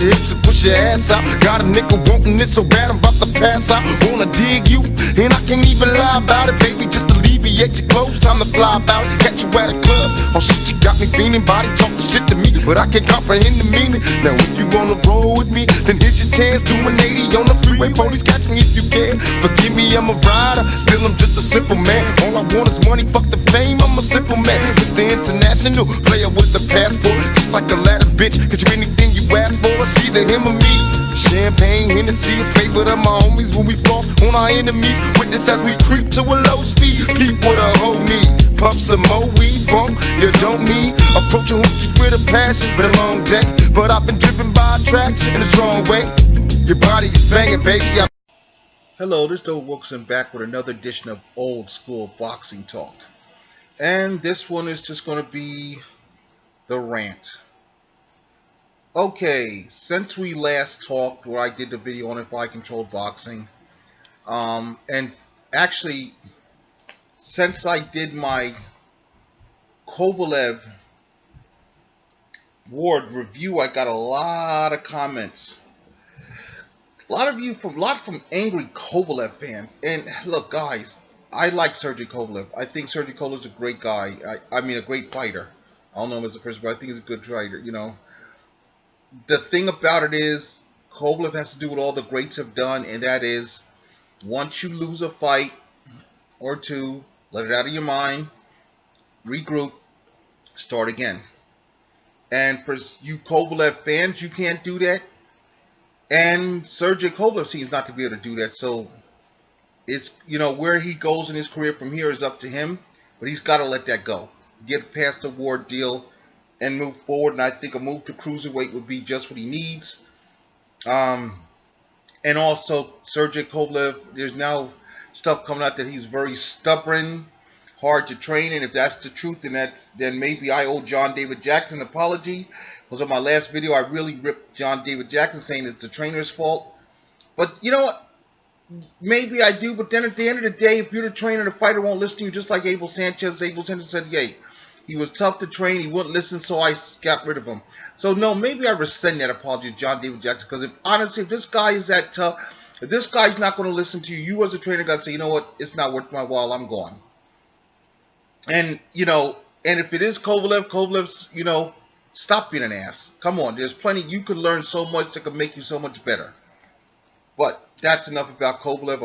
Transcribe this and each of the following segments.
your hips and push your ass out. Got a nigga wanting it so bad I'm about to pass out. Wanna dig you, and I can't even lie about it, baby. Just alleviate your clothes, time to fly about. Catch you at a club, oh shit, you got me feeling. Body talking shit to me, but I can't comprehend the meaning. Now if you wanna roll with me, then here's your chance. Do an 80 on the freeway, police catch me if you can. Forgive me, I'm a rider, still I'm just a simple man. All I want is money, fuck the fame, I'm a simple man. Mr. International, player with the passport. Just like a ladder, bitch, cause you anything you ask for, it's either him or me. Champagne, Hennessy, a favorite of my homies when we floss on our enemies. Witness as we creep to a low speed. Peep what a hoe need. Puff some more weed, bump, you don't need. Approaching hoochies with a passion, been a long day, but I've been driven by attraction in a strong way. Your body is banging, baby. Hello, this is Doe Wilkerson back with another edition of Old School Boxing Talk. And this one is just going to be the rant. Okay, since we last talked, where I did the video on if I controlled boxing, and actually, since I did my Kovalev Ward review, I got a lot of comments. A lot from angry Kovalev fans. And look, guys, I like Sergey Kovalev. I think Sergey Kovalev is a great guy. I mean, a great fighter. I don't know him as a person, but I think he's a good fighter. You know, the thing about it is, Kovalev has to do what all the greats have done, and that is, once you lose a fight or two, let it out of your mind, regroup, start again. And for you Kovalev fans, you can't do that. And Sergey Kovalev seems not to be able to do that. So it's, you know, where he goes in his career from here is up to him. But he's got to let that go. Get past the Ward deal and move forward. And I think a move to cruiserweight would be just what he needs. And also, Sergey Kovalev, there's now stuff coming out that he's very stubborn, hard to train. And if that's the truth, then maybe I owe John David Jackson an apology. Because on my last video, I really ripped John David Jackson, saying it's the trainer's fault. But you know what? Maybe I do. But then at the end of the day, if you're the trainer, the fighter won't listen to you. Just like Abel Sanchez. Abel Sanchez said, "Yay, he was tough to train. He wouldn't listen, so I got rid of him." So no, maybe I rescind that apology to John David Jackson. Because honestly, if this guy is that tough, if this guy's not going to listen to you, you as a trainer got to say, you know what? It's not worth my while. I'm gone. And you know, and if it is Kovalev's, you know, stop being an ass. Come on, there's plenty. You could learn so much that could make you so much better. But that's enough about Kovalev.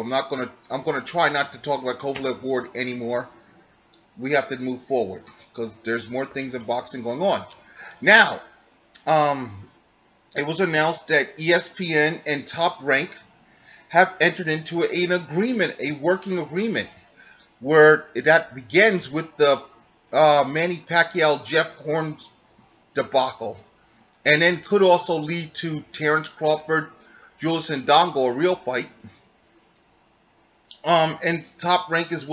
I'm gonna try not to talk about Kovalev Ward anymore. We have to move forward because there's more things in boxing going on. Now, it was announced that ESPN and Top Rank have entered into an agreement, a working agreement, where that begins with the Manny Pacquiao Jeff Horn debacle, and then could also lead to Terrence Crawford, Julius Ndongo, a real fight. And Top Rank is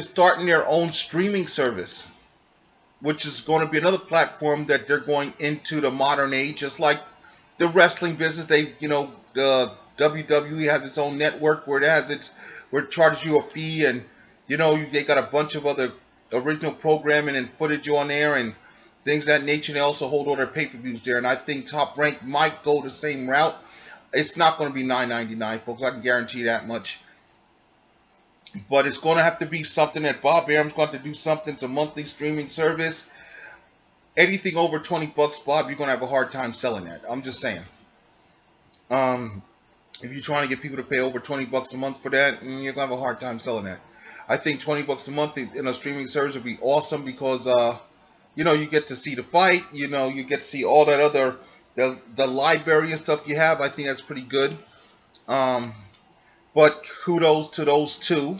starting their own streaming service, which is going to be another platform that they're going into the modern age, just like the wrestling business. They, you know, the WWE has its own network where it charges you a fee, and you know, they got a bunch of other original programming and footage on there and things of that nature. They also hold all their pay-per-views there, and I think Top Rank might go the same route. It's not going to be $9.99, folks. I can guarantee that much. But it's going to have to be something that Bob Arum's going to have to do something. It's a monthly streaming service. Anything over $20, Bob, you're going to have a hard time selling that. I'm just saying. If you're trying to get people to pay over $20 a month for that, you're going to have a hard time selling that. I think $20 a month in a streaming service would be awesome because, you know, you get to see the fight. You know, you get to see all that other, the library and stuff you have. I think that's pretty good. But kudos to those two.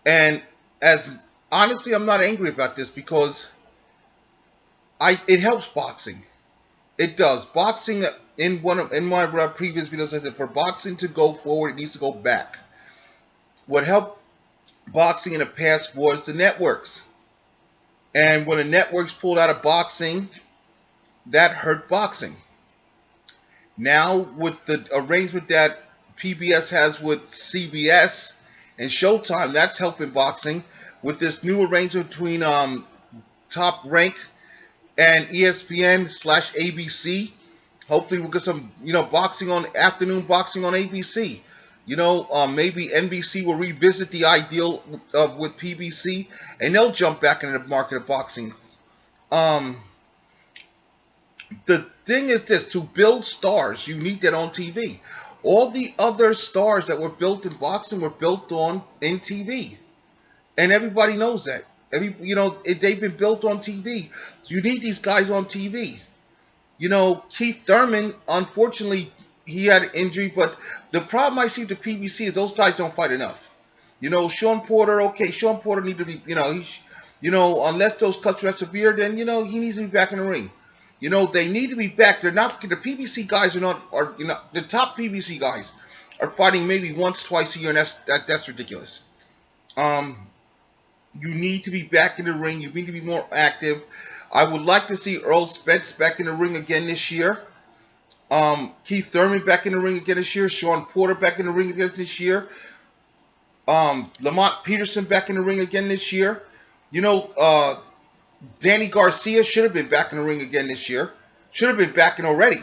And as honestly, I'm not angry about this because it helps boxing. It does. Boxing, in one of my previous videos, I said for boxing to go forward, it needs to go back. What helped boxing in the past was the networks. And when the networks pulled out of boxing, that hurt boxing. Now, with the arrangement that PBS has with CBS and Showtime, that's helping boxing. With this new arrangement between Top Rank and ESPN/ABC, Hopefully we'll get some, boxing on afternoon boxing on ABC. Maybe NBC will revisit the ideal with PBC, and they'll jump back into the market of boxing. Um, the thing is this: to build stars, you need that on TV. All the other stars that were built in boxing were built on in TV, and everybody knows that. They've been built on TV. You need these guys on TV. Keith Thurman, unfortunately, he had an injury, but the problem I see with the PBC is those guys don't fight enough. Sean Porter, okay, Sean Porter need to be, unless those cuts are severe, then, he needs to be back in the ring. They need to be back. They're not, the PBC guys the top PBC guys are fighting maybe once, twice a year, and that's ridiculous. You need to be back in the ring. You need to be more active. I would like to see Earl Spence back in the ring again this year. Keith Thurman back in the ring again this year. Sean Porter back in the ring again this year. Lamont Peterson back in the ring again this year. Danny Garcia should have been back in the ring again this year. Should have been back in already.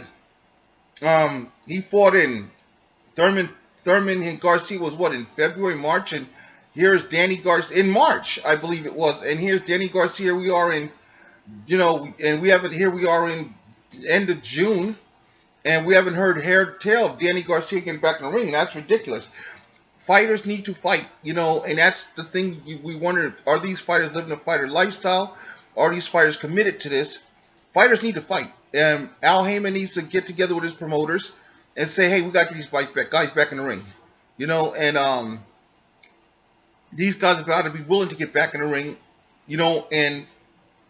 He fought in Thurman and Garcia was in February, March, and here's Danny Garcia in March, I believe it was, and here's Danny Garcia. We are in, and we haven't. Here we are in end of June, and we haven't heard tale of Danny Garcia getting back in the ring. That's ridiculous. Fighters need to fight, and that's the thing. We wonder: are these fighters living a fighter lifestyle? Are these fighters committed to this? Fighters need to fight. Al Heyman needs to get together with his promoters and say, "Hey, we got to get these guys back in the ring," and these guys have got to be willing to get back in the ring, and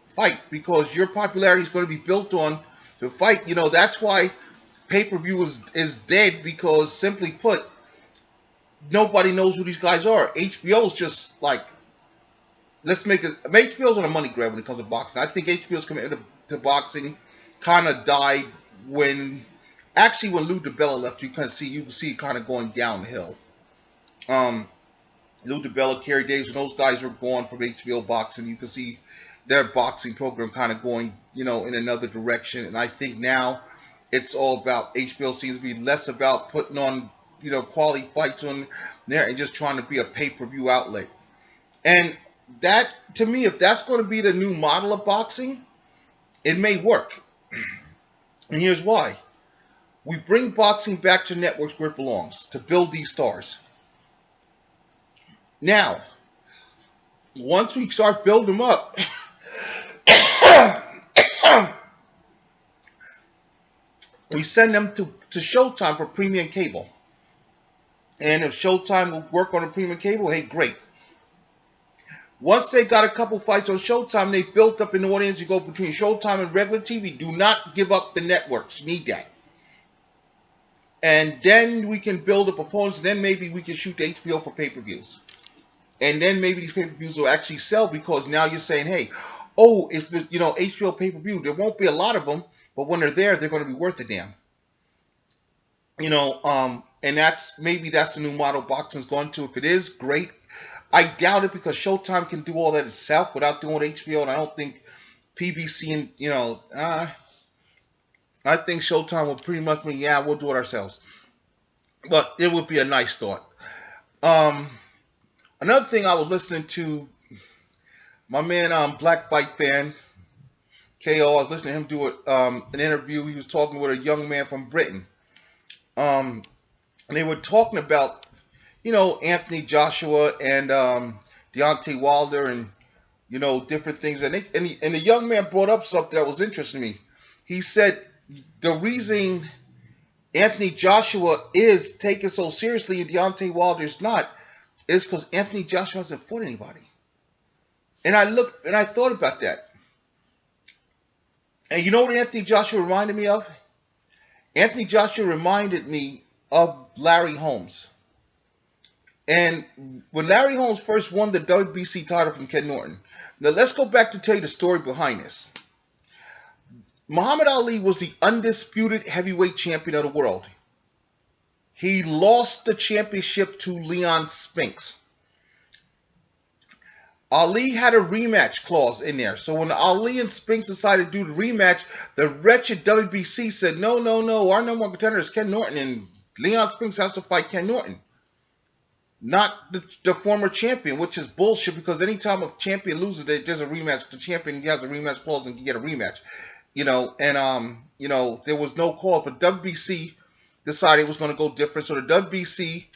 fight, because your popularity is going to be built on the fight. That's why pay-per-view is dead, because simply put, nobody knows who these guys are. HBO's just like, let's make it. HBO's on a money grab when it comes to boxing. I think HBO's commitment to boxing kind of died when Lou DiBella left. You can see it kind of going downhill. Lou DiBella, Kerry Davis, and those guys were gone from HBO boxing. You can see their boxing program kind of going, in another direction. And I think now it's all about, HBO seems to be less about putting on, quality fights on there and just trying to be a pay-per-view outlet. And that, to me, if that's going to be the new model of boxing, it may work. And here's why. We bring boxing back to networks where it belongs, to build these stars. Now, once we start building them up, we send them to Showtime for premium cable. And if Showtime will work on a premium cable, hey, great. Once they got a couple fights on Showtime, they built up an audience. You go between Showtime and regular TV. Do not give up the networks. You need that. And then we can build up opponents. And then maybe we can shoot the HBO for pay-per-views. And then maybe these pay-per-views will actually sell, because now you're saying, hey, if the HBO pay-per-view, there won't be a lot of them, but when they're there, they're going to be worth a damn. And that's the new model boxing's going to. If it is, great. I doubt it, because Showtime can do all that itself without doing HBO, and I don't think PBC and I think Showtime will pretty much mean, yeah, we'll do it ourselves. But it would be a nice thought. Another thing, I was listening to my man, Black Fight Fan, KO. I was listening to him do an interview. He was talking with a young man from Britain. And they were talking about, Anthony Joshua and Deontay Wilder and, different things. And the young man brought up something that was interesting to me. He said the reason Anthony Joshua is taken so seriously and Deontay Wilder is not is because Anthony Joshua hasn't fought anybody. And I looked and I thought about that. And you know what Anthony Joshua reminded me of? Anthony Joshua reminded me of Larry Holmes. And when Larry Holmes first won the WBC title from Ken Norton. Now let's go back to tell you the story behind this. Muhammad Ali was the undisputed heavyweight champion of the world. He lost the championship to Leon Spinks. Ali had a rematch clause in there. So when Ali and Spinks decided to do the rematch, the wretched WBC said, no, no, no, our number one contender is Ken Norton, and Leon Spinks has to fight Ken Norton, not the former champion, which is bullshit, because anytime a champion loses, there's a rematch. The champion has a rematch clause and can get a rematch. There was no call, but WBC decided it was going to go different. So the WBC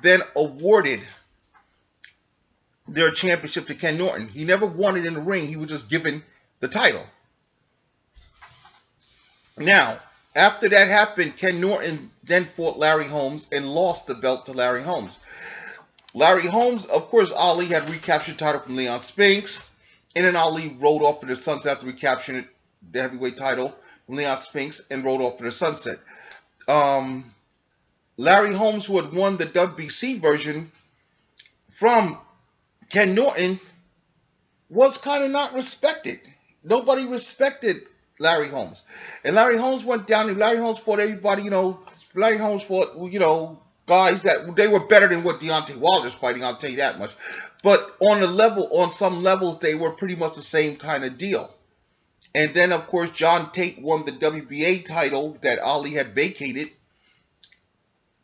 then awarded their championship to Ken Norton. He never won it in the ring. He was just given the title. Now, after that happened, Ken Norton then fought Larry Holmes and lost the belt to Larry Holmes. Larry Holmes, of course, Ali had recaptured the title from Leon Spinks, and then Ali rode off to the sunset after recapturing the heavyweight title from Leon Spinks and rode off to the sunset. Larry Holmes, who had won the WBC version from Ken Norton, was kind of not respected. Nobody respected Larry Holmes. And Larry Holmes went down, and Larry Holmes fought everybody, Larry Holmes fought, guys that they were better than what Deontay Wilder's fighting, I'll tell you that much. But on some levels, they were pretty much the same kind of deal. And then, of course, John Tate won the WBA title that Ali had vacated.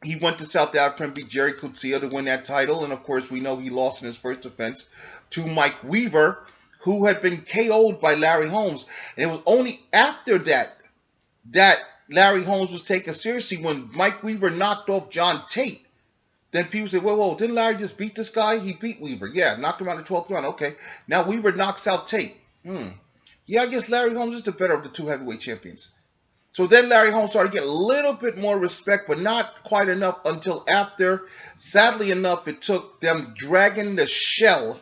He went to South Africa and beat Jerry Coetzee to win that title. And, of course, we know he lost in his first defense to Mike Weaver, who had been KO'd by Larry Holmes. And it was only after that Larry Holmes was taken seriously when Mike Weaver knocked off John Tate. Then people say, whoa, didn't Larry just beat this guy? He beat Weaver. Yeah, knocked him out in the 12th round. Okay, now Weaver knocks out Tate. Yeah, I guess Larry Holmes is the better of the two heavyweight champions. So then Larry Holmes started getting a little bit more respect, but not quite enough until after, sadly enough, it took them dragging the shell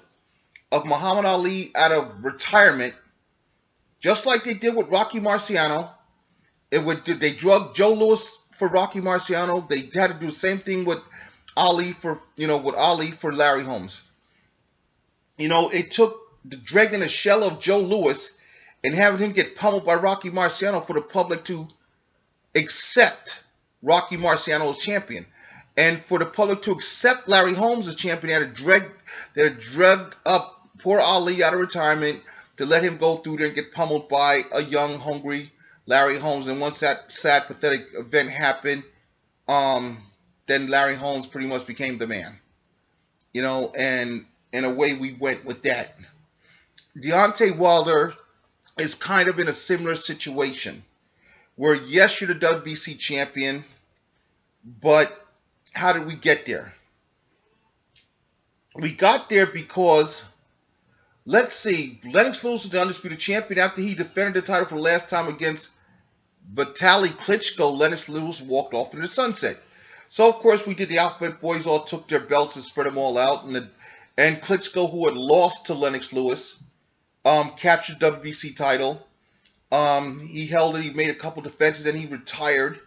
of Muhammad Ali out of retirement, just like they did with Rocky Marciano. They drugged Joe Louis for Rocky Marciano. They had to do the same thing with Ali for Larry Holmes. It took the dragging the shell of Joe Louis and having him get pummeled by Rocky Marciano for the public to accept Rocky Marciano as champion. And for the public to accept Larry Holmes as champion, they had to drag up poor Ali out of retirement to let him go through there and get pummeled by a young, hungry Larry Holmes. And once that sad, pathetic event happened, then Larry Holmes pretty much became the man. And away we went with that. Deontay Wilder is kind of in a similar situation where, yes, you're the WBC champion, but how did we get there? We got there because, let's see, Lennox Lewis was the undisputed champion. After he defended the title for the last time against Vitaly Klitschko, Lennox Lewis walked off into the sunset. So, of course, we did the Alphabet Boys, all took their belts and spread them all out. And Klitschko, who had lost to Lennox Lewis, captured the WBC title. He held it. He made a couple defenses, and he retired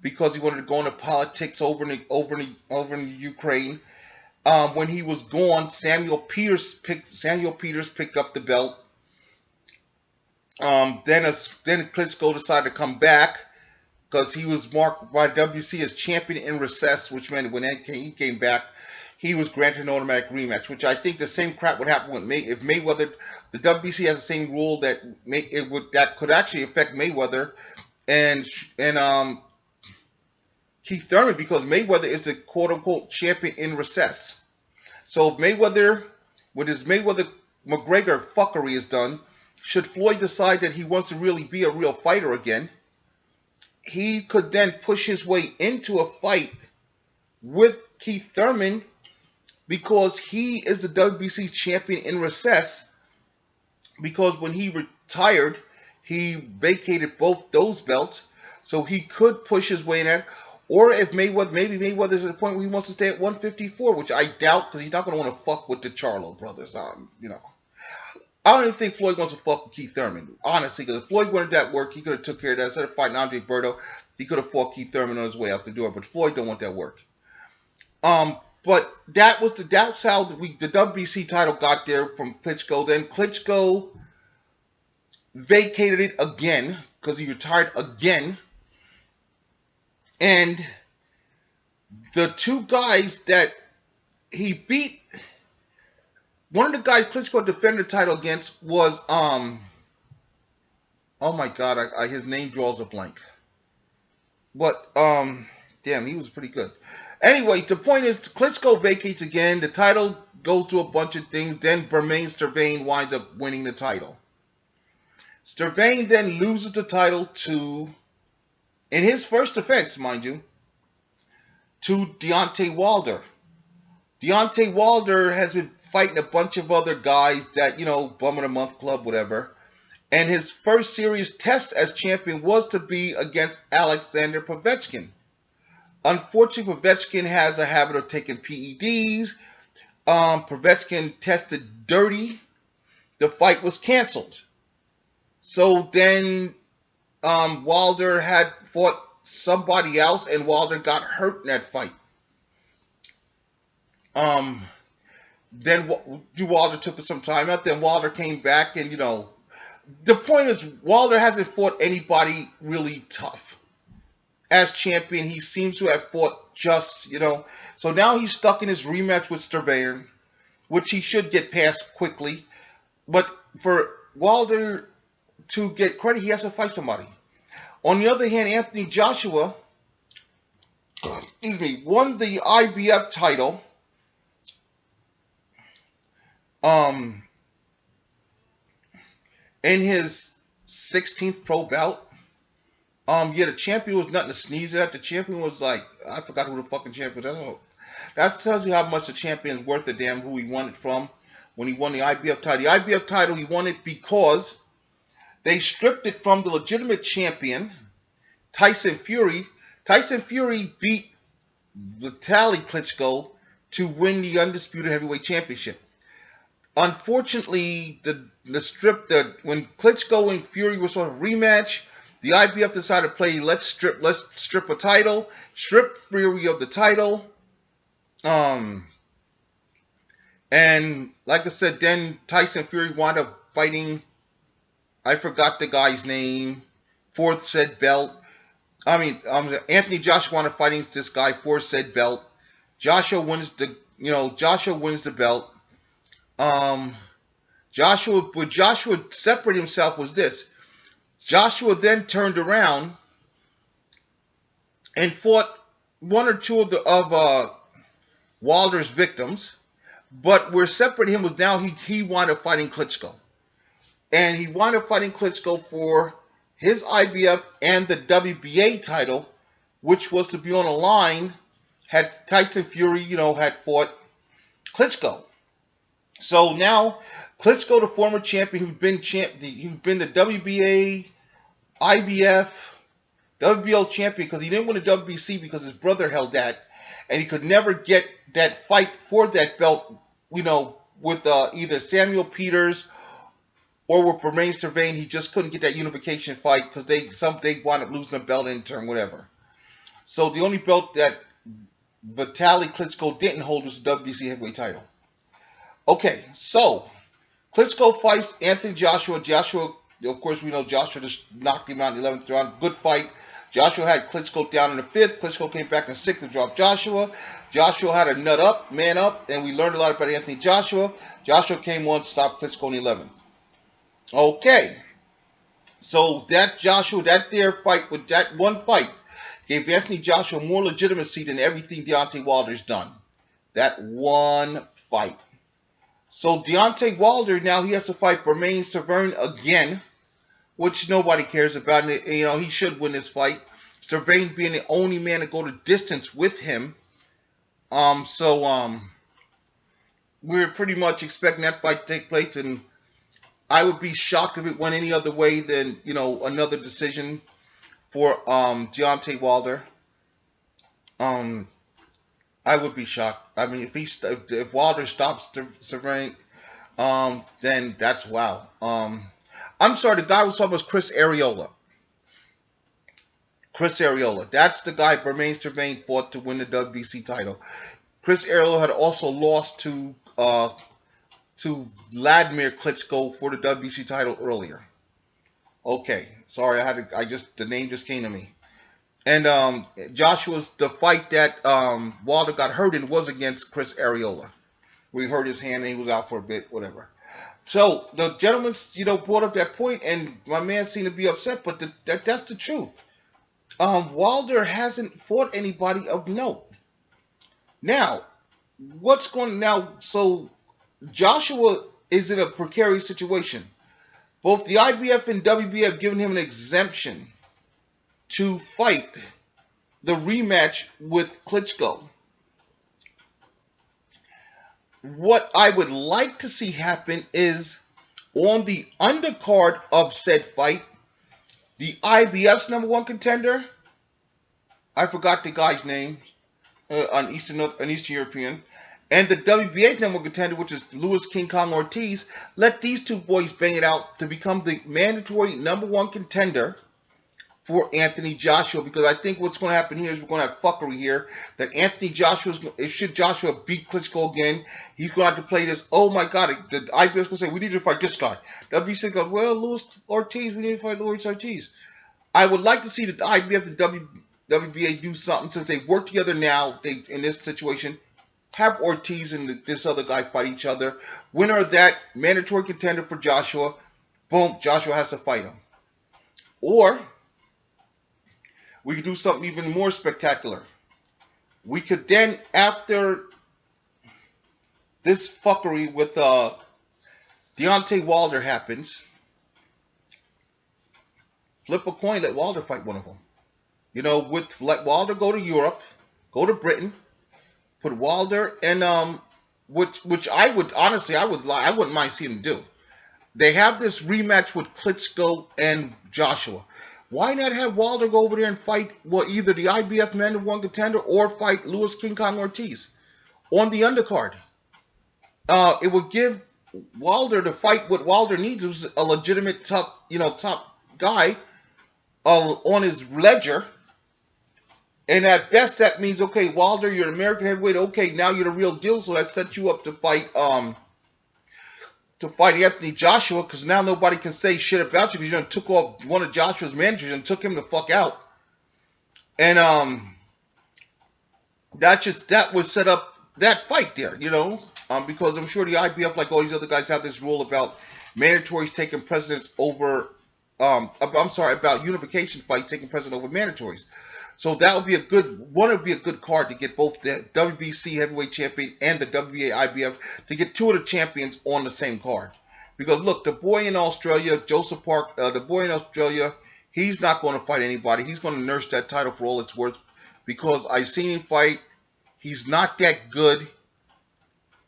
because he wanted to go into politics over in Ukraine. When he was gone, Samuel Peters picked up the belt. Then Klitschko decided to come back because he was marked by WBC as champion in recess, which meant when he came back, he was granted an automatic rematch, which I think the same crap would happen with if Mayweather. The WBC has the same rule that could actually affect Mayweather and Keith Thurman, because Mayweather is the quote-unquote champion in recess. So Mayweather, when his Mayweather-McGregor fuckery is done, should Floyd decide that he wants to really be a real fighter again, he could then push his way into a fight with Keith Thurman because he is the WBC champion in recess, because when he retired, he vacated both those belts, so he could push his way in there. Or if maybe Mayweather's at the point where he wants to stay at 154, which I doubt, because he's not going to want to fuck with the Charlo brothers. I don't even think Floyd wants to fuck with Keith Thurman, honestly, because if Floyd wanted that work, he could have took care of that. Instead of fighting Andre Berto, he could have fought Keith Thurman on his way out the door, but Floyd don't want that work. But that's how the WBC title got there from Klitschko. Then Klitschko vacated it again because he retired again. And the two guys that he beat One of the guys Klitschko defended the title against was oh my god, his name draws a blank. But damn, he was pretty good. Anyway, the point is, Klitschko vacates again. The title goes through a bunch of things. Then Bermain Stervain winds up winning the title. Stervain then loses the title to, in his first defense, mind you, to Deontay Wilder. Deontay Wilder has been fighting a bunch of other guys that, you know, Bum of the Month Club, whatever. And his first serious test as champion was to be against Alexander Povechkin. Unfortunately, Povechkin has a habit of taking PEDs. Povechkin tested dirty. The fight was canceled. So then Wilder had fought somebody else, and Wilder got hurt in that fight. Then Wilder took some time out. Then Wilder came back, and, you know, the point is, Wilder hasn't fought anybody really tough. As champion, he seems to have fought just, you know. So now he's stuck in his rematch with Stervain, which he should get past quickly. But for Wilder to get credit, he has to fight somebody. On the other hand, Anthony Joshua, won the IBF title. In his 16th pro bout. Yeah, the champion was nothing to sneeze at. The champion was like, I forgot who the fucking champion was. That tells you how much the champion's worth a damn, who he won it from when he won the IBF title. The IBF title, he won it because they stripped it from the legitimate champion, Tyson Fury. Tyson Fury beat Vitaly Klitschko to win the undisputed heavyweight championship. Unfortunately, when Klitschko and Fury were sort of rematch, the IBF decided to play let's strip a title, strip Fury of the title. And like I said, then Tyson Fury wound up fighting, I forgot the guy's name, for said belt. Anthony Joshua wound up fighting this guy for said belt. Joshua wins the belt. Joshua separated himself was this. Joshua then turned around and fought one or two of Wilder's victims, but where separating him was now he wound up fighting Klitschko. And he wound up fighting Klitschko for his IBF and the WBA title, which was to be on the line had Tyson Fury, had fought Klitschko. So now Klitschko, the former champion who'd been the WBA, IBF, WBO champion, because he didn't win the WBC because his brother held that, and he could never get that fight for that belt, with either Samuel Peters or with Bermain Stervain. He just couldn't get that unification fight because they wound up losing the belt in turn, whatever. So the only belt that Vitaly Klitschko didn't hold was the WBC heavyweight title. Okay, so Klitschko fights Anthony Joshua. Joshua, of course, we know Joshua just knocked him out in the 11th round. Good fight. Joshua had Klitschko down in the 5th. Klitschko came back in 6th and dropped Joshua. Joshua had a man up, and we learned a lot about Anthony Joshua. Joshua came on to stop Klitschko in the 11th. Okay, so that fight, with that one fight, gave Anthony Joshua more legitimacy than everything Deontay Wilder's done. That one fight. So Deontay Wilder, now he has to fight Bermain Stervain again, which nobody cares about. He should win this fight. Stervain being the only man to go the distance with him. We're pretty much expecting that fight to take place, and I would be shocked if it went any other way than, another decision for Deontay Wilder. I would be shocked. I mean, if Wilder stops Stervain, then that's wow. I'm sorry, the guy was talking was Chris Arreola. Chris Arreola. That's the guy Bermain Stervain fought to win the WBC title. Chris Arreola had also lost to Vladimir Klitschko for the WBC title earlier. Okay, sorry, the name just came to me. And the fight that Wilder got hurt in was against Chris Arreola. We hurt his hand and he was out for a bit, whatever. So the gentleman, brought up that point, and my man seemed to be upset, but that's the truth. Wilder hasn't fought anybody of note. Now, so Joshua is in a precarious situation. Both the IBF and WBA have given him an exemption to fight the rematch with Klitschko. What I would like to see happen is on the undercard of said fight, the IBF's #1 contender, I forgot the guy's name, an Eastern European, and the WBA's #1 contender, which is Luis King Kong Ortiz, let these two boys bang it out to become the mandatory #1 contender for Anthony Joshua, because I think what's going to happen here is we're going to have fuckery here, that Anthony Joshua, should Joshua beat Klitschko again, he's going to have to play this, oh my God, the IBF's going to say, we need to fight this guy. WBC goes, well, Luis Ortiz, we need to fight Luis Ortiz. I would like to see the IBF and WBA do something, since they work together now, in this situation, have Ortiz and this other guy fight each other. Winner of that, mandatory contender for Joshua, boom, Joshua has to fight him. Or we could do something even more spectacular. We could then, after this fuckery with Deontay Wilder happens, flip a coin, let Wilder fight one of them. Let Wilder go to Europe, go to Britain, put Wilder and which I would honestly I wouldn't mind seeing him do. They have this rematch with Klitschko and Joshua. Why not have Wilder go over there and fight either the IBF #1 contender or fight Luis King Kong Ortiz on the undercard? It would give Wilder to fight what Wilder needs, is a legitimate top guy on his ledger. And at best, that means, okay, Wilder, you're an American heavyweight. Okay, now you're the real deal, so that sets you up to fight Anthony Joshua, because now nobody can say shit about you, because you took off one of Joshua's managers and took him the fuck out. And that would set up that fight there, because I'm sure the IBF, like all these other guys, have this rule about mandatories taking precedence over, about unification fight taking precedence over mandatories. So that would be a good card to get both the WBC heavyweight champion and the WBA IBF, to get two of the champions on the same card. Because look, the boy in Australia, Joseph Park, the boy in Australia, he's not going to fight anybody. He's going to nurse that title for all it's worth, because I've seen him fight. He's not that good.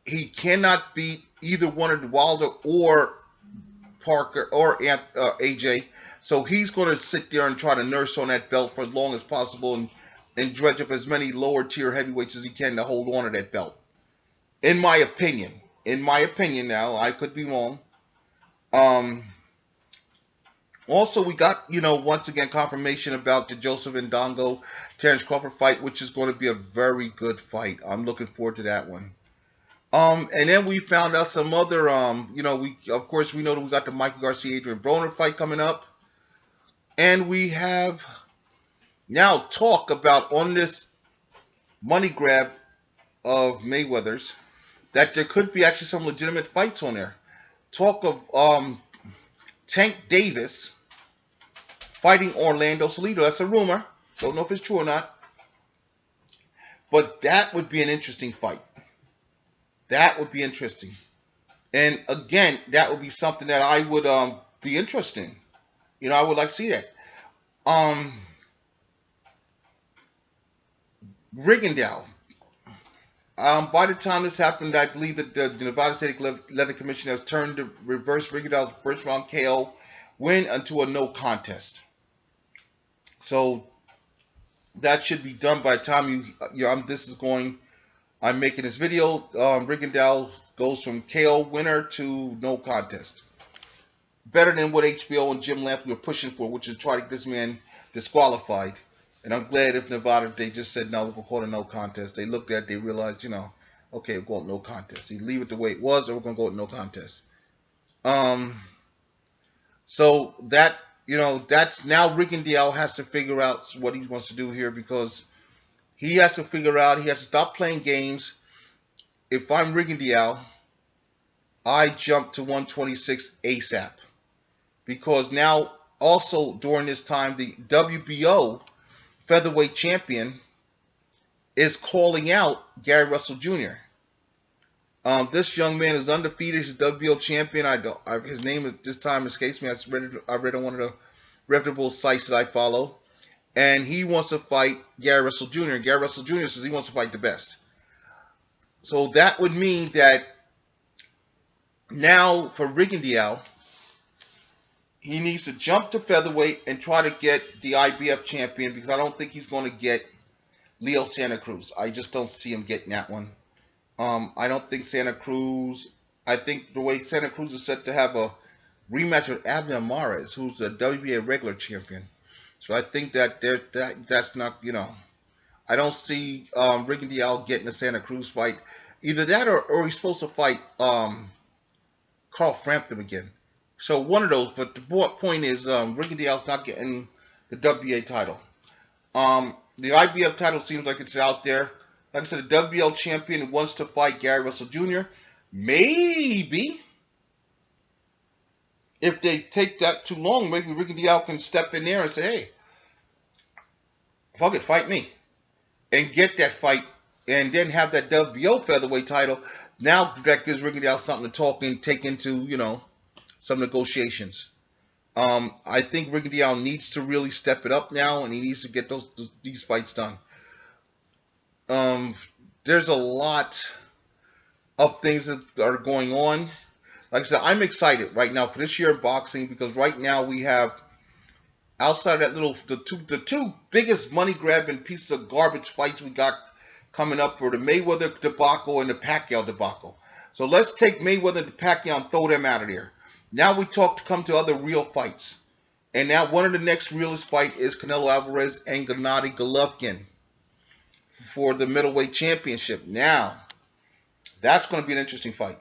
He cannot beat either one of Wilder or Parker or AJ. So he's going to sit there and try to nurse on that belt for as long as possible, and dredge up as many lower tier heavyweights as he can to hold on to that belt. In my opinion. Now, I could be wrong. Also, we got, once again, confirmation about the Joseph Ndongo Terrence Crawford fight, which is going to be a very good fight. I'm looking forward to that one. And then we found out some other, we know that we got the Michael Garcia Adrian Broner fight coming up. And we have now talk about, on this money grab of Mayweather's, that there could be actually some legitimate fights on there. Talk of Tank Davis fighting Orlando Salido. That's a rumor. Don't know if it's true or not. But that would be an interesting fight. That would be interesting. And again, that would be something that I would be interested in. I would like to see that. Rigondeaux. By the time this happened, I believe that the Nevada State Athletic Commission has turned to reverse Rigondeaux's first round KO win into a no contest. So that should be done by the time I'm making this video. Rigondeaux goes from KO winner to no contest. Better than what HBO and Jim Lampley were pushing for, which is try to get this man disqualified. And I'm glad if Nevada, they just said, no, we're going to call it a no contest. They looked at it, they realized, okay, we're going no contest. Either leave it the way it was, or we're going to go with no contest. So that, that's now Rigondeaux has to figure out what he wants to do here, because he has to figure out, he has to stop playing games. if I'm Rigging Dial, I jump to 126 ASAP. Because now, also during this time, the WBO featherweight champion is calling out Gary Russell Jr. This young man is undefeated. He's WBO champion. His name at this time escapes me. I read on one of the reputable sites that I follow, and he wants to fight Gary Russell Jr. Gary Russell Jr. says he wants to fight the best. So that would mean that now for Rigondeaux, he needs to jump to featherweight and try to get the IBF champion, because I don't think he's going to get Leo Santa Cruz. I just don't see him getting that one. I don't think Santa Cruz. I think the way Santa Cruz is set to have a rematch with Abner Mares, who's the WBA regular champion. So I think that's not, I don't see Rigondeaux getting a Santa Cruz fight. Either that or he's supposed to fight Carl Frampton again. So one of those. But the point is, Rigondeaux's not getting the WBA title. The IBF title seems like it's out there. Like I said, the WBL champion wants to fight Gary Russell Jr. Maybe, if they take that too long, maybe Rigondeaux can step in there and say, hey, fuck it, fight me. And get that fight, and then have that WBO featherweight title. Now that gives Rigondeaux something to talk and take into, some negotiations. I think Rigondeaux needs to really step it up now, and he needs to get these fights done. There's a lot of things that are going on. Like I said, I'm excited right now for this year in boxing, because right now we have, outside of that the two biggest money grabbing pieces of garbage fights we got coming up were the Mayweather debacle and the Pacquiao debacle. So let's take Mayweather and Pacquiao and throw them out of there. Now we come to other real fights. And now one of the next realest fight is Canelo Alvarez and Gennady Golovkin for the middleweight championship. Now, that's going to be an interesting fight.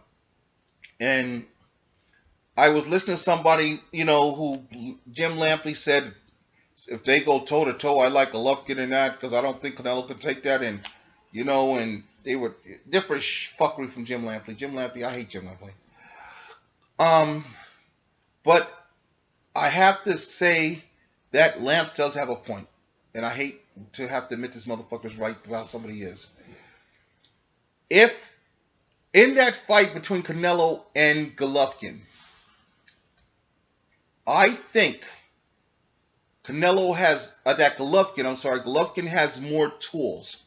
And I was listening to somebody, who Jim Lampley said, if they go toe-to-toe, I like Golovkin in that, because I don't think Canelo can take that. And, and they were different fuckery from Jim Lampley. Jim Lampley, I hate Jim Lampley. But I have to say that Lamps does have a point. And I hate to have to admit this motherfucker's right about somebody is. If in that fight between Canelo and Golovkin, I think Golovkin has more tools.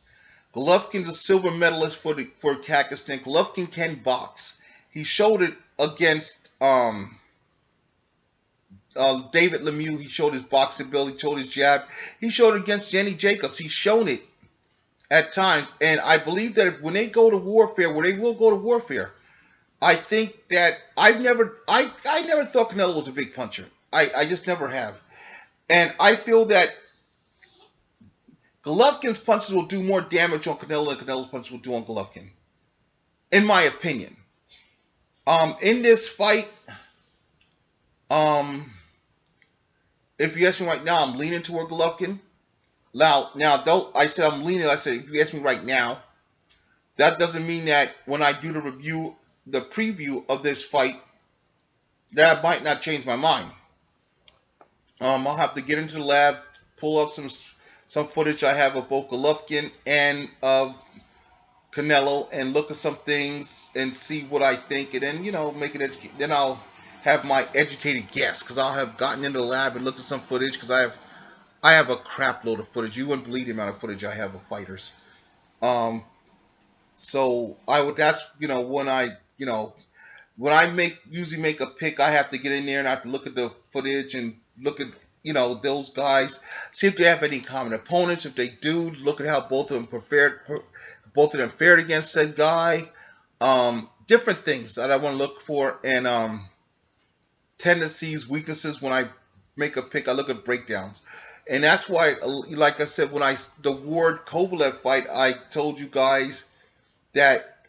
Golovkin's a silver medalist for Kazakhstan. Golovkin can box. He showed it against David Lemieux. He showed his boxing ability. He showed his jab. He showed it against Jenny Jacobs. He's shown it at times. And I believe that when they go to warfare, where they will go to warfare, I think that I never thought Canelo was a big puncher. I just never have. And I feel that Golovkin's punches will do more damage on Canelo than Canelo's punches will do on Golovkin, in my opinion. In this fight, if you ask me right now, I'm leaning toward Golovkin. Now, though I said I'm leaning, I said if you ask me right now, that doesn't mean that when I do the preview of this fight, that I might not change my mind. I'll have to get into the lab, pull up some footage I have of both Golovkin and of Canelo, and look at some things and see what I think, and then make it then I'll have my educated guess, because I'll have gotten into the lab and looked at some footage, because I have a crap load of footage. You wouldn't believe the amount of footage I have of fighters. So that's when I usually make a pick, I have to get in there and I have to look at the footage and look at those guys, see if they have any common opponents. If they do, look at how both of them fared against said guy. Different things that I want to look for, and tendencies, weaknesses. When I make a pick, I look at breakdowns. And that's why, like I said, when the Ward Kovalev fight, I told you guys that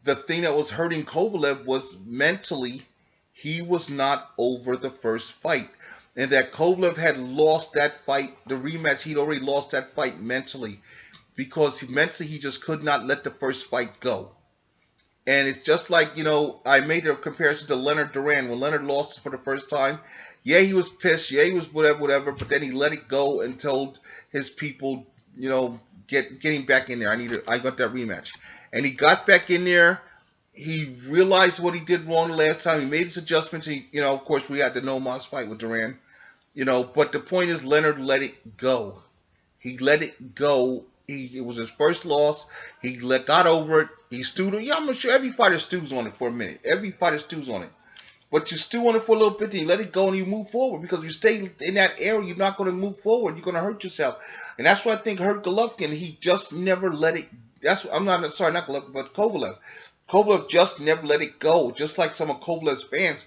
the thing that was hurting Kovalev was mentally, he was not over the first fight. And that Kovalev had lost that fight, the rematch, he'd already lost that fight mentally. Because mentally, he just could not let the first fight go. And it's just like, I made a comparison to Leonard Duran. When Leonard lost for the first time, yeah, he was pissed. Yeah, he was whatever. But then he let it go and told his people, get him back in there. I got that rematch. And he got back in there. He realized what he did wrong the last time. He made his adjustments. Of course, we had the no mas fight with Duran. But the point is, Leonard let it go. He let it go. It was his first loss. He got over it. He stewed. Yeah, I'm sure every fighter stews on it for a minute. Every fighter stews on it. But you stew on it for a little bit, then you let it go and you move forward. Because if you stay in that area, you're not going to move forward. You're going to hurt yourself. And that's what I think hurt Golovkin. He just never let it. Not Golovkin, but Kovalev. Kovalev just never let it go. Just like some of Kovalev's fans.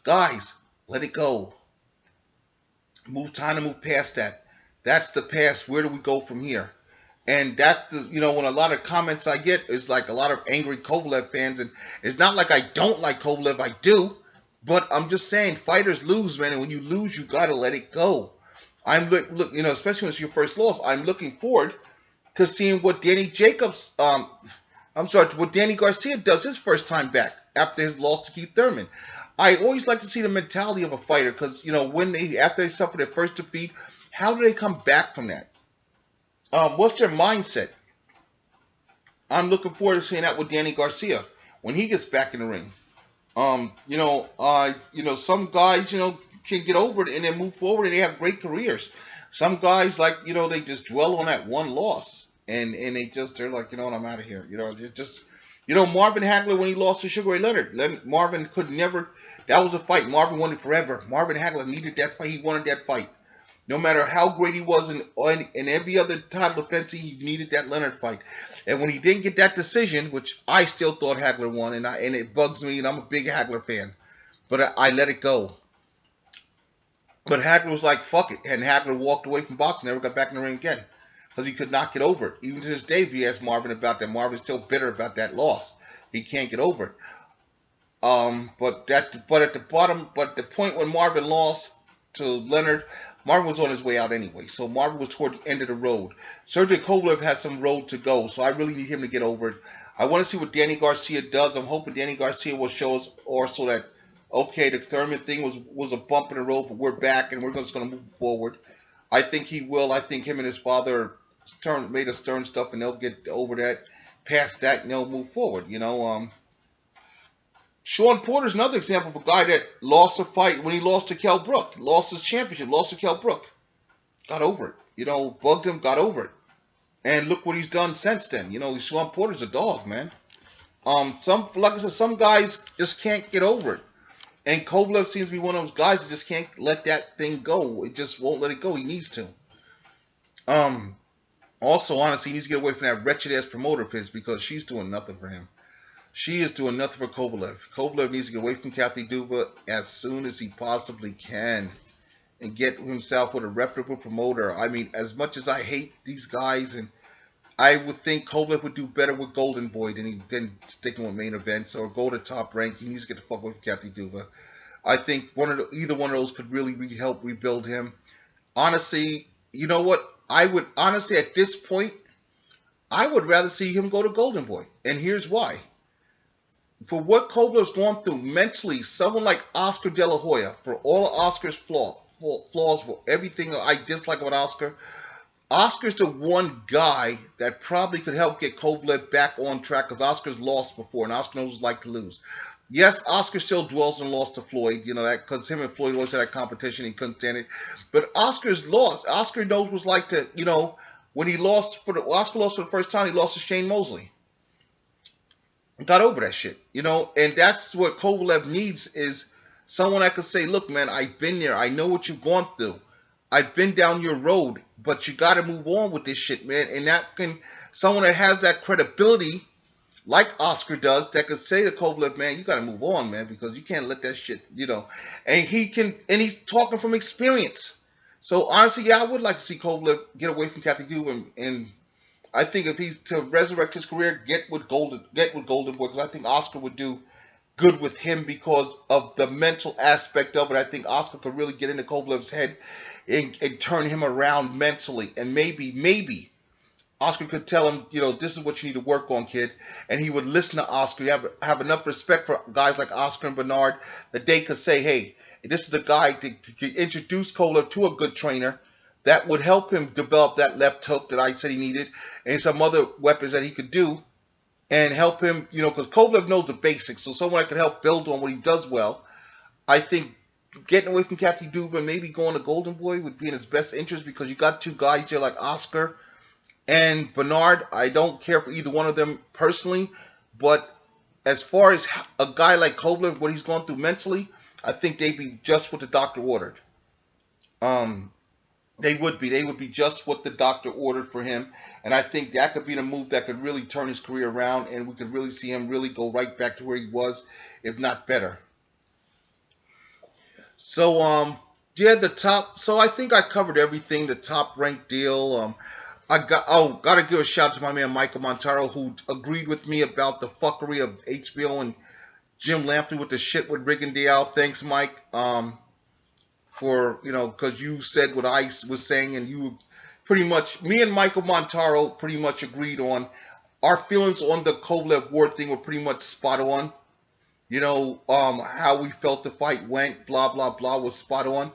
Guys, let it go. Time to move past that. That's the past. Where do we go from here? And that's when a lot of comments I get is like a lot of angry Kovalev fans. And it's not like I don't like Kovalev. I do. But I'm just saying, fighters lose, man. And when you lose, you got to let it go. Especially when it's your first loss, I'm looking forward to seeing what Danny Garcia does his first time back after his loss to Keith Thurman. I always like to see the mentality of a fighter because, after they suffer their first defeat, how do they come back from that? What's their mindset? I'm looking forward to seeing that with Danny Garcia when he gets back in the ring. Some guys, can get over it and then move forward and they have great careers. Some guys, they just dwell on that one loss and they're like, I'm out of here. Marvin Hagler, when he lost to Sugar Ray Leonard, Marvin could never, that was a fight. Marvin won it forever. Marvin Hagler needed that fight. He wanted that fight. No matter how great he was in every other title defense, he needed that Leonard fight. And when he didn't get that decision, which I still thought Hagler won, and it bugs me, and I'm a big Hagler fan, but I let it go. But Hagler was like, fuck it. And Hagler walked away from boxing, never got back in the ring again. Because he could not get over it. Even to this day, if you ask Marvin about that, Marvin's still bitter about that loss. He can't get over it. But the point when Marvin lost to Leonard, Marvin was on his way out anyway. So Marvin was toward the end of the road. Sergey Kovalev has some road to go. So I really need him to get over it. I want to see what Danny Garcia does. I'm hoping Danny Garcia will show us also that, okay, the Thurman thing was a bump in the road, but we're back and we're just going to move forward. I think he will. I think him and his father made us stern stuff, and they'll get over that, past that, and they'll move forward. Sean Porter's another example of a guy that lost a fight when he lost to Kell Brook, lost his championship, lost to Kell Brook, got over it. Bugged him, got over it, and look what he's done since then. Sean Porter's a dog, man. Like I said, some guys just can't get over it. And Kovalev seems to be one of those guys that just can't let that thing go. It just won't let it go. He needs to. Also, honestly, he needs to get away from that wretched-ass promoter of his because she's doing nothing for him. She is doing nothing for Kovalev. Kovalev needs to get away from Kathy Duva as soon as he possibly can and get himself with a reputable promoter. I mean, as much as I hate these guys, and I would think Kovalev would do better with Golden Boy than sticking with main events or go to Top Rank. He needs to get the fuck away from Kathy Duva. I think either one of those could really help rebuild him. Honestly, you know what? I would honestly, at this point, I would rather see him go to Golden Boy. And here's why. For what Kovalev's gone through mentally, someone like Oscar De La Hoya, for all of Oscar's flaws, for everything I dislike about Oscar, Oscar's the one guy that probably could help get Kovalev back on track because Oscar's lost before and Oscar knows what it's like to lose. Yes, Oscar still dwells on loss to Floyd, that because him and Floyd always had that competition, he couldn't stand it. But Oscar's lost. Oscar knows what it's like to, when he Oscar lost for the first time, he lost to Shane Mosley. Got over that shit, and that's what Kovalev needs is someone that could say, look, man, I've been there. I know what you've gone through. I've been down your road, but you got to move on with this shit, man. And someone that has that credibility, like Oscar does, that could say to Kovalev, man, you got to move on, man, because you can't let that shit, And he's talking from experience. So honestly, yeah, I would like to see Kovalev get away from Kathy Duva, and I think if he's to resurrect his career, get with Golden Boy, because I think Oscar would do good with him because of the mental aspect of it. I think Oscar could really get into Kovalev's head and turn him around mentally, and maybe Oscar could tell him, this is what you need to work on, kid, and he would listen to Oscar. You have enough respect for guys like Oscar and Bernard that they could say, hey, this is the guy to introduce Kovalev to a good trainer that would help him develop that left hook that I said he needed, and some other weapons that he could do, and help him, because Kovalev knows the basics, so someone that could help build on what he does well. I think getting away from Kathy Duva and maybe going to Golden Boy would be in his best interest, because you got two guys there like Oscar and Bernard. I don't care for either one of them personally, but as far as a guy like Kovalev, what he's going through mentally, I think they'd be just what the doctor ordered. They would be just what the doctor ordered for him, and I think that could be the move that could really turn his career around, and we could really see him really go right back to where he was, if not better. So, yeah, the top. So I think I covered everything. The top ranked deal. Gotta give a shout out to my man Michael Montaro, who agreed with me about the fuckery of HBO and Jim Lampley with the shit with Riggindale. Thanks, Mike. For, because you said what I was saying, and you pretty much, me and Michael Montaro pretty much agreed on our feelings on the Kovalev Ward thing were pretty much spot on. How we felt the fight went, blah, blah, blah, was spot on.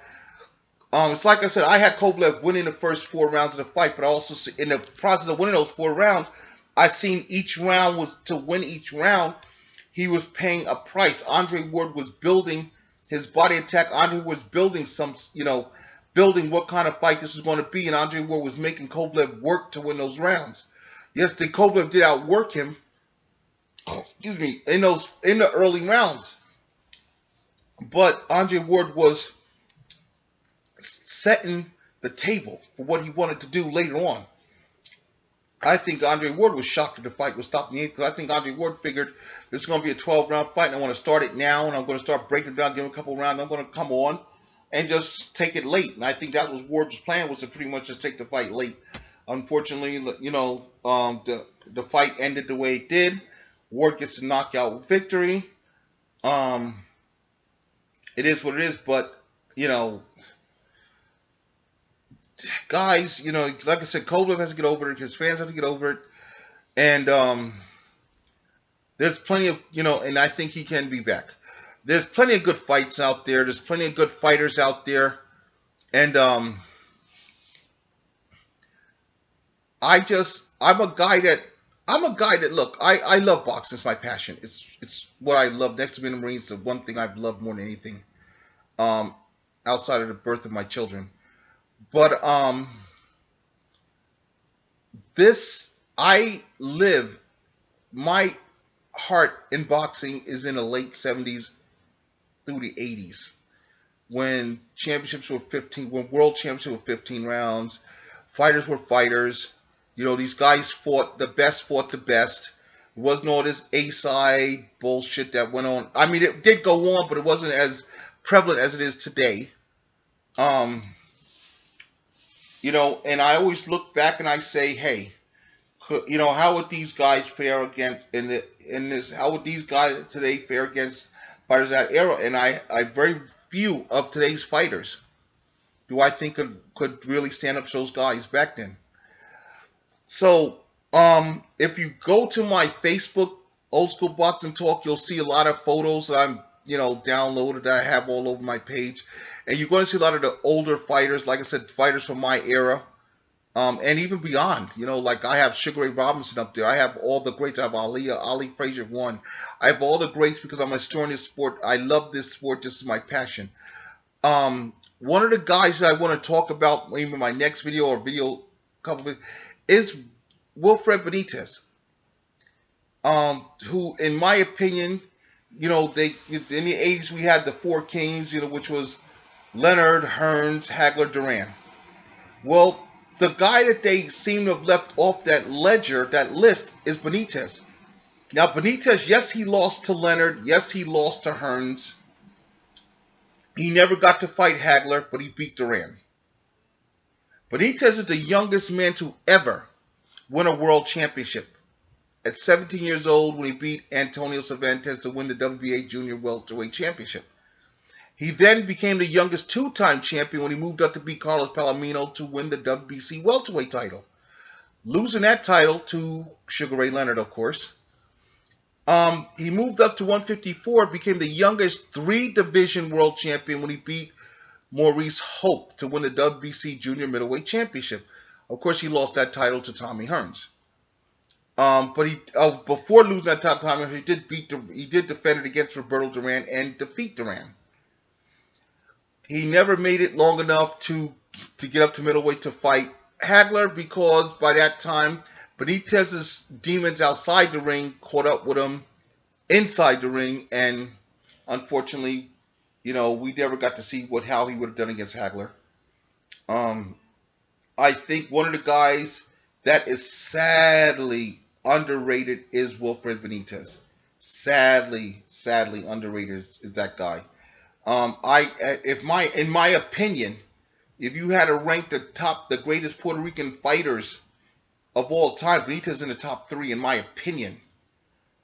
It's like I said, I had Kovalev winning the first 4 rounds of the fight, but also in the process of winning those 4 rounds, I seen each round was to win each round, he was paying a price. Andre Ward was building his body attack. Andre was building building what kind of fight this was going to be, and Andre Ward was making Kovalev work to win those rounds. Yes, Kovalev did outwork him, in the early rounds, but Andre Ward was setting the table for what he wanted to do later on. I think Andre Ward was shocked that the fight was stopped in the 8th, because I think Andre Ward figured this is going to be a 12-round fight, and I want to start it now, and I'm going to start breaking it down, give him a couple rounds, and I'm going to come on and just take it late. And I think that was Ward's plan, was to pretty much just take the fight late. Unfortunately, the fight ended the way it did. Ward gets a knockout victory. It is what it is, but, guys, like I said, Kovalev has to get over it. His fans have to get over it. And there's plenty of, and I think he can be back. There's plenty of good fights out there. There's plenty of good fighters out there. And I'm a guy that, look, I love boxing. It's my passion. It's what I love. Next to being a Marine, it's the one thing I've loved more than anything, outside of the birth of my children. But my heart in boxing is in the late 70s through the 80s, when championships were 15, when world championships were 15 rounds, fighters were fighters. These guys fought the best. It wasn't all this A-side bullshit that went on. I mean, it did go on, but it wasn't as prevalent as it is today. And I always look back and I say, hey, how would these guys fare against how would these guys today fare against fighters of that era? And I very few of today's fighters do I think could really stand up to those guys back then. So, if you go to my Facebook, Old School Boxing Talk, you'll see a lot of photos that I'm, downloaded, that I have all over my page. And you're going to see a lot of the older fighters, like I said, fighters from my era, and even beyond. Like I have Sugar Ray Robinson up there. I have all the greats. I have Ali Frazier won. I have all the greats because I'm a historian of this sport. I love this sport. This is my passion. One of the guys that I want to talk about, maybe in my next video or video couple of, is Wilfred Benitez, who, in my opinion, in the 80s we had the 4 kings, which was Leonard, Hearns, Hagler, Duran. Well, the guy that they seem to have left off that list, is Benitez. Now, Benitez, yes, he lost to Leonard. Yes, he lost to Hearns. He never got to fight Hagler, but he beat Duran. Benitez is the youngest man to ever win a world championship. At 17 years old, when he beat Antonio Cervantes to win the WBA Junior Welterweight Championship. He then became the youngest 2-time champion when he moved up to beat Carlos Palomino to win the WBC welterweight title. losing that title to Sugar Ray Leonard, of course. He moved up to 154, became the youngest 3-division world champion when he beat Maurice Hope to win the WBC Junior Middleweight Championship. Of course, he lost that title to Tommy Hearns. But he before losing that title to Tommy Hearns, he did defend it against Roberto Duran and defeat Duran. He never made it long enough to get up to middleweight to fight Hagler, because by that time Benitez's demons outside the ring caught up with him inside the ring, and unfortunately, we never got to see how he would have done against Hagler. I think one of the guys that is sadly underrated is Wilfred Benitez. Sadly underrated is that guy. In my opinion, if you had to rank the greatest Puerto Rican fighters of all time, Benitez in the top 3, in my opinion.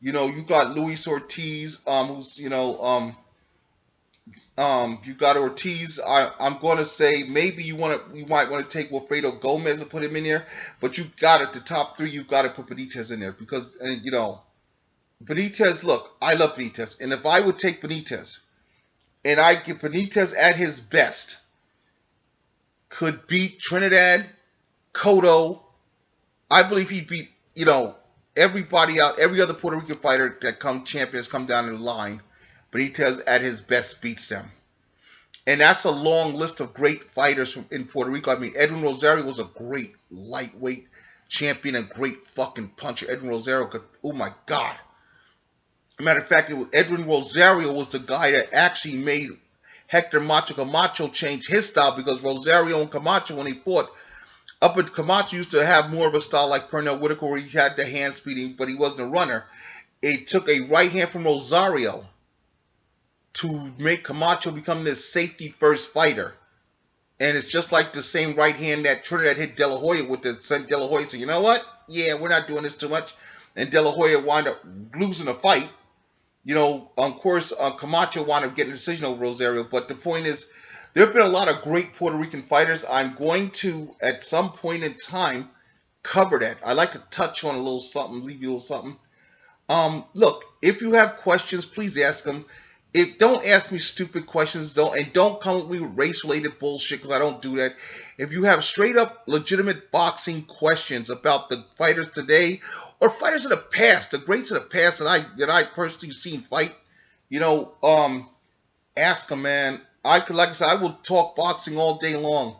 You got Luis Ortiz, who's you got Ortiz. I'm going to say maybe you might want to take Wilfredo Gomez and put him in there, but you got at the top 3. You got to put Benitez in there because Benitez. Look, I love Benitez, and if I would take Benitez, and I get Benitez at his best, could beat Trinidad, Cotto. I believe he'd beat everybody out, every other Puerto Rican fighter that champions come down the line. Benitez at his best beats them. And that's a long list of great fighters in Puerto Rico. I mean, Edwin Rosario was a great lightweight champion and great fucking puncher. Edwin Rosario could, oh my God. Matter of fact, Edwin Rosario was the guy that actually made Hector Macho Camacho change his style, because Rosario and Camacho, when he fought, Camacho used to have more of a style like Pernell Whitaker, where he had the hand speeding, but he wasn't a runner. It took a right hand from Rosario to make Camacho become this safety-first fighter. And it's just like the same right hand that Trinidad hit De La Hoya with. Sent De La Hoya said, you know what? Yeah, we're not doing this too much. And De La Hoya wound up losing the fight. Of course, Camacho wound up getting a decision over Rosario. But the point is, there have been a lot of great Puerto Rican fighters. I'm going to, at some point in time, cover that. I like to touch on a little something, leave you a little something. Look, if you have questions, please ask them. Don't ask me stupid questions, don't come with me with race-related bullshit, because I don't do that. If you have straight-up, legitimate boxing questions about the fighters today, or fighters of the past, the greats of the past that I personally seen fight, ask them, man. Like I said, I will talk boxing all day long.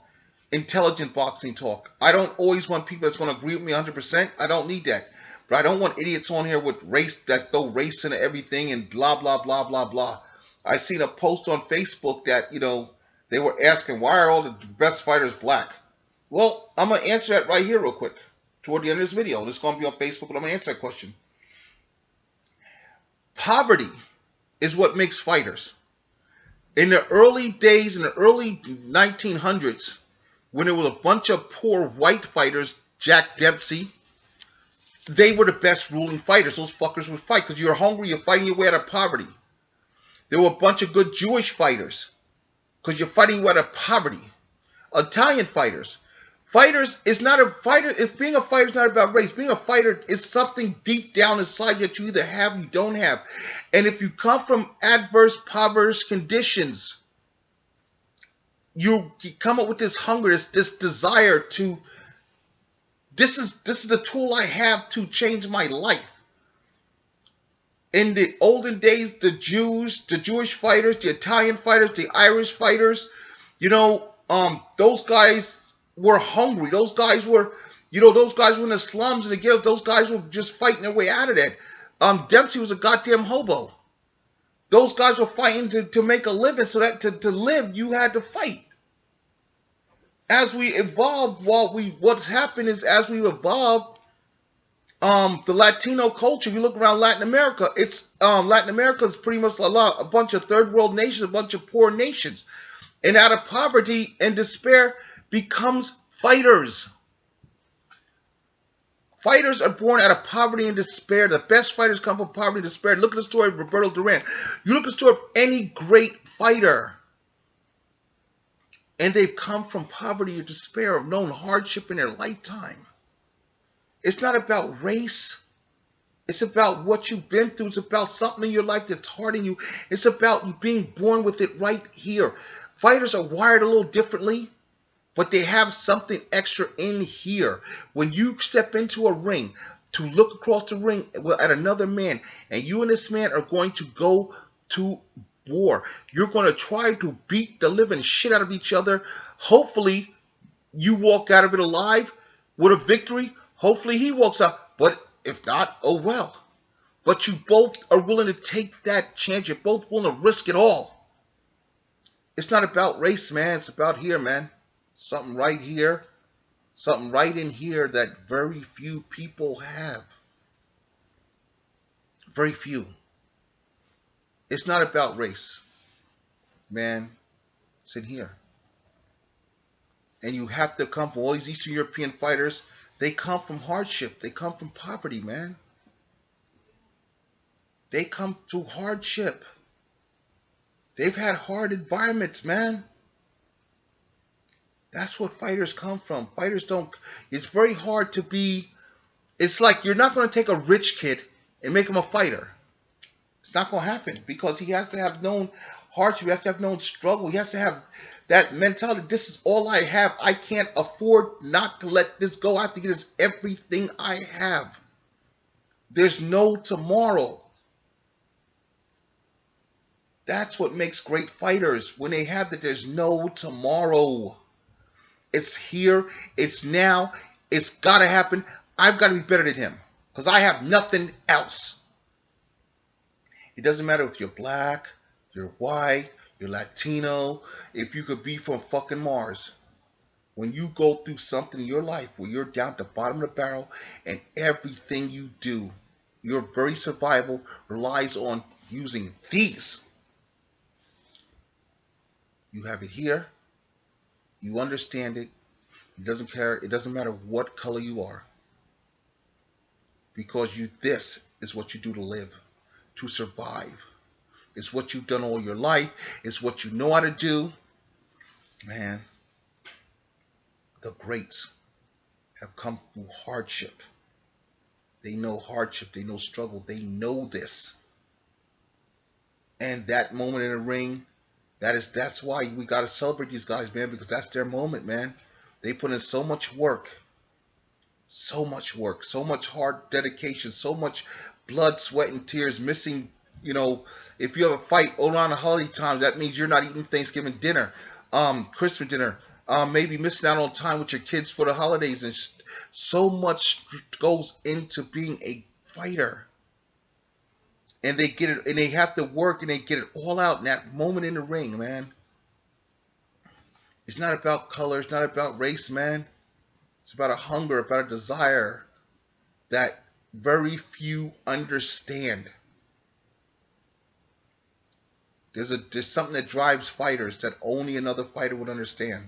Intelligent boxing talk. I don't always want people that's going to agree with me 100%. I don't need that. But I don't want idiots on here with race that throw race into everything and blah, blah, blah, blah, blah. I seen a post on Facebook that, they were asking, why are all the best fighters black? Well, I'm going to answer that right here real quick. Toward the end of this video. This is going to be on Facebook, but I'm going to answer that question. Poverty is what makes fighters. In the early days, in the early 1900s, when there was a bunch of poor white fighters, Jack Dempsey, they were the best ruling fighters. Those fuckers would fight because you're hungry, you're fighting your way out of poverty. There were a bunch of good Jewish fighters because you're fighting your way out of poverty. Italian fighters. Fighters is not a fighter. If being a fighter is not about race, being a fighter is something deep down inside that you either have or you don't have. And if you come from adverse, impoverished conditions, you come up with this hunger, this desire to. This is the tool I have to change my life. In the olden days, the Jewish fighters, the Italian fighters, the Irish fighters, those guys were hungry. Those guys were, those guys were in the slums and the ghettos. Those guys were just fighting their way out of that. Dempsey was a goddamn hobo. Those guys were fighting to make a living, so that to live, you had to fight. As we evolved, what's happened is as we evolved, the Latino culture, if you look around Latin America, Latin America is pretty much a bunch of third world nations, a bunch of poor nations. And out of poverty and despair becomes fighters. Fighters are born out of poverty and despair. The best fighters come from poverty and despair. Look at the story of Roberto Duran. You look at the story of any great fighter, and they've come from poverty or despair, of known hardship in their lifetime. It's not about race. It's about what you've been through. It's about something in your life that's hard in you. It's about you being born with it right here. Fighters are wired a little differently, but they have something extra in here. When you step into a ring to look across the ring at another man, and you and this man are going to go to war, you're going to try to beat the living shit out of each other. Hopefully, you walk out of it alive with a victory. Hopefully, he walks out. But if not, oh well. But you both are willing to take that chance. You're both willing to risk it all. It's not about race, man. It's about here, man. Something right here. Something right in here that very few people have. Very few. It's not about race, man. It's in here. And you have to come from all these Eastern European fighters. They come from hardship. They come from poverty, man. They come through hardship. They've had hard environments, man. That's what fighters come from. Fighters don't... It's very hard to be... It's like you're not going to take a rich kid and make him a fighter. It's not going to happen because he has to have known hardship. He has to have known struggle. He has to have that mentality. This is all I have. I can't afford not to let this go. I have to get this everything I have. There's no tomorrow. That's what makes great fighters. When they have that, there's no tomorrow. It's here. It's now. It's got to happen. I've got to be better than him because I have nothing else. It doesn't matter if you're black, you're white, you're Latino, if you could be from fucking Mars. When you go through something in your life where you're down at the bottom of the barrel and everything you do, your very survival relies on using these. You have it here. You understand it. It doesn't care. It doesn't matter what color you are. Because this is what you do to live, to survive. It's what you've done all your life. It's what you know how to do. Man, the greats have come through hardship. They know hardship. They know struggle. They know this. And that moment in the ring, that's why we got to celebrate these guys, man, because that's their moment, man. They put in so much work. So much work. So much hard dedication. So much blood, sweat, and tears missing. You know, if you have a fight around the holiday times, that means you're not eating Thanksgiving dinner, Christmas dinner, maybe missing out on time with your kids for the holidays. And so much goes into being a fighter. And they get it, and they have to work, and they get it all out in that moment in the ring, man. It's not about color. It's not about race, man. It's about a hunger, about a desire that very few understand. There's something that drives fighters that only another fighter would understand.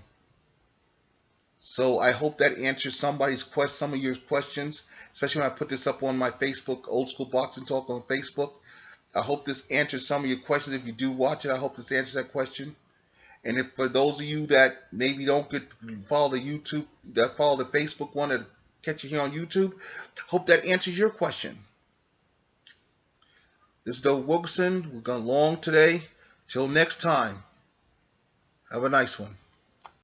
So I hope that answers some of your questions, especially when I put this up on my Facebook, Old School Boxing Talk on Facebook. I hope this answers some of your questions. If you do watch it, I hope this answers that question. And if for those of you that maybe don't follow the YouTube, that follow the Facebook one that catch you here on YouTube, hope that answers your question. This is Doug Wilkerson. We've gone long today. Till next time, have a nice one.